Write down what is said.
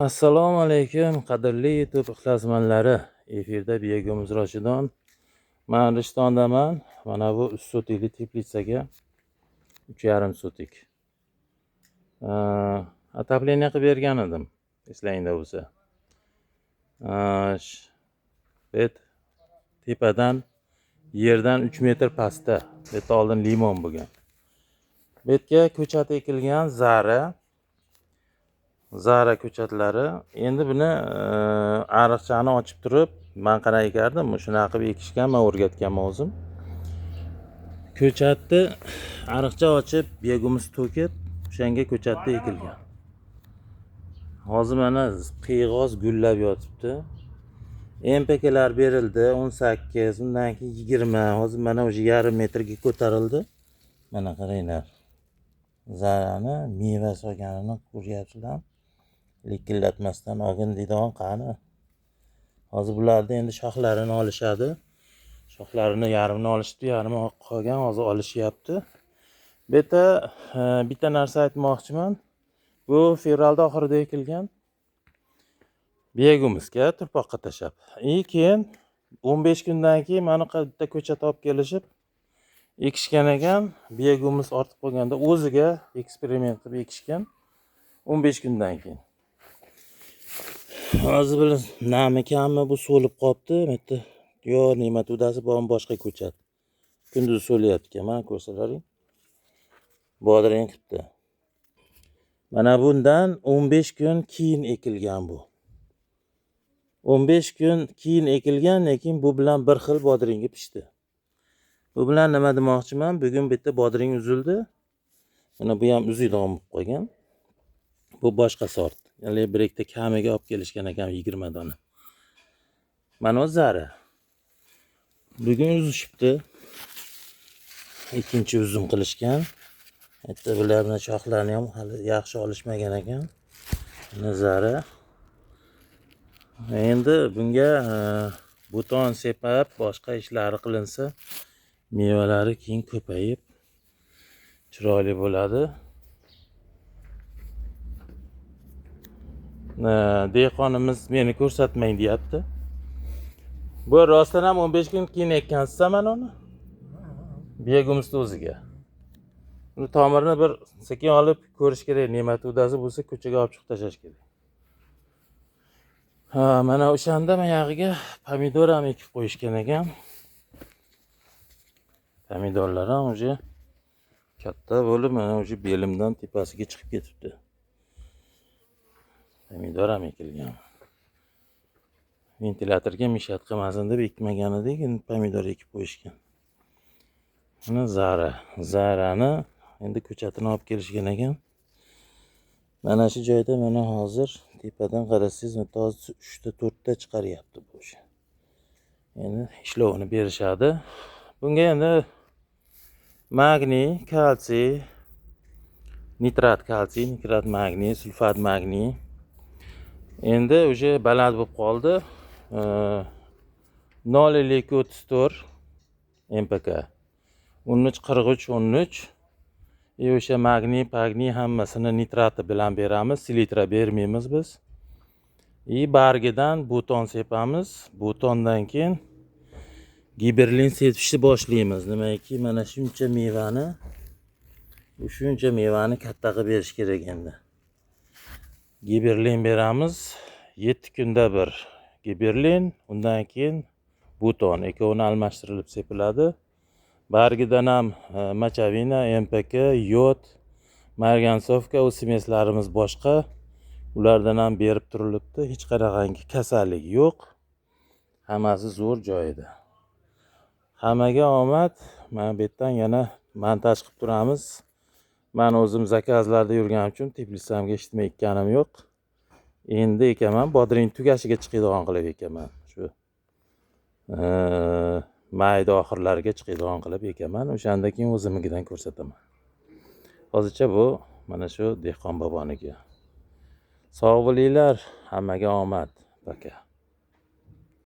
Assalomu alaykum qadrli YouTube ixlosmandlari. Efirda Begumuz Roshidon. Men Rishtondaman. Mana bu 3 sotikli teplitsaga 3,5 sotik. Atapleniya qilib bergan edim. Eslangda bo'lsa. Bet tepadan yerdan 3 metr pastda. Bet oldin limon bo'lgan. Betga ko'chat ekilgan Zara ko'chatlari. Endi buni ariqchani ochib turib, men qana ekardim, shunaqa qilib ekishgan, men o'rgatganman o'zim. Ko'chatni ariqcha ochib, begumuz to'kib, o'shanga ko'chatni ekilgan. Hozir mana qiyg'oz gullab yotibdi. MPKlar berildi 18, undan keyin 20. Hozir mana o'sha yarim metrga ko'tarildi. Mana qaranglar. Zarani meva solganini ko'ryapsizlar. Likillatmasdan olgin deydigan qani. Hozir bularni endi shoxlarini olishadi. Shoxlarini yarmini olishdi, yarmi qolgan, hozir olishyapti. Bitta narsa aytmoqchiman. Bu fevralda oxirida ekilgan. Begumizga turpoqqa tashab. Keyin 15 kundan keyin mana bitta ko'chat olib kelishib ekishgan ekan. Begumuz ortib qolganda o'ziga eksperiment qilib ekishgan 15 kundan keyin. Hozir biz nami kammi bu so'lib qopti. Bitta yo nima tudasi bormi boshqa ko'chat. Kunduz so'lyapti, mana ko'rsalaring. Bodring qilibdi. Mana bundan 15 kun keyin ekilgan bu. 15 kun keyin ekilgan, lekin bu bilan bir xil bodringi pishdi. Bu bilan nima demoqchiman? Bugun bitta bodring uzildi. Mana bu ham uzilgan bo'lib qolgan. Bu boshqa sort. Ya'ni bir ikkita kamiga olib kelishgan ekan 20 dona. Mana Zara. Bugun uzishibdi. Ikkinchi uzum qilishgan. Bitta bularning shoxlarini ham hali yaxshi olishmagan ekan. Mana Zara. Endi bunga buton sepab, boshqa ishlari qilinsa, mevalari keyin ko'payib chiroyli bo'ladi. Dehqonimiz meni ko'rsatmang deyapti. Bu rostdan ham 15 kun keyin ekkansiz mana uni. Begumuz o'ziga. Uni tomirini bir sekin olib ko'rish kerak, ne'mat udasi bo'lsa ko'chaga olib chiqib tashlash kerak. Mana o'shanda men yog'iga pomidor ham ekib qo'yishgan ekan. Pomidorlar ham o'sha katta bo'lib, mana o'sha belimdan tepasiga chiqib ketibdi. Pomidor ham ekilgan. Ventilatorga mishat qilmasin deb ekmagan edik, endi pomidor ekib qo'yishgan. Mana Zarani endi ko'chatini olib kelishgan ekan. Mana shu joyda mana hozir tepadan qarasangiz, hozir 3 ta 4 ta chiqaryapti bu o'sha. Endi ishlovini berishadi. Bunga endi magniy, kalsiy, nitrat kalsiy, nitrat magniy, sulfat magniy. Endi o'sha baland bo'lib qoldi. 0,34 MPK. 13 o'sha magniy hammasini nitrati bilan beramiz, selitra bermaymiz biz. Bargidan buton sepamiz. Butondan keyin giberlin sepishni boshlaymiz. Nimaiki mana shuncha mevani katta qilib berish kerak endi. Giberlin beramiz. 7 kunda bir giberlin, undan keyin buton ikkovini almashtirilib sepiladi. Bargidan ham machavina, MPK, yod, margansovka, o'simeslarimiz boshqa. Ulardan ham berib turilibdi. Hech qanaqangi kasallik yo'q. Hammasi zo'r joyida. Hammaga omad. Men bu yerdan yana montaj qilib turamiz. Men o'zim zakazlarda yurganim uchun Tbilisiga eshitmay ekkanim yo'q. Endi ekaman, bodring tugashiga chiqadigan qilib ekaman. Shu mayda oxirlariga chiqadigan qilib ekaman. O'shanda keyin o'zimnikidan ko'rsataman. Hozircha bu mana shu dehqon boboniki. Sog' bo'linglar, hammaga omad. Paka.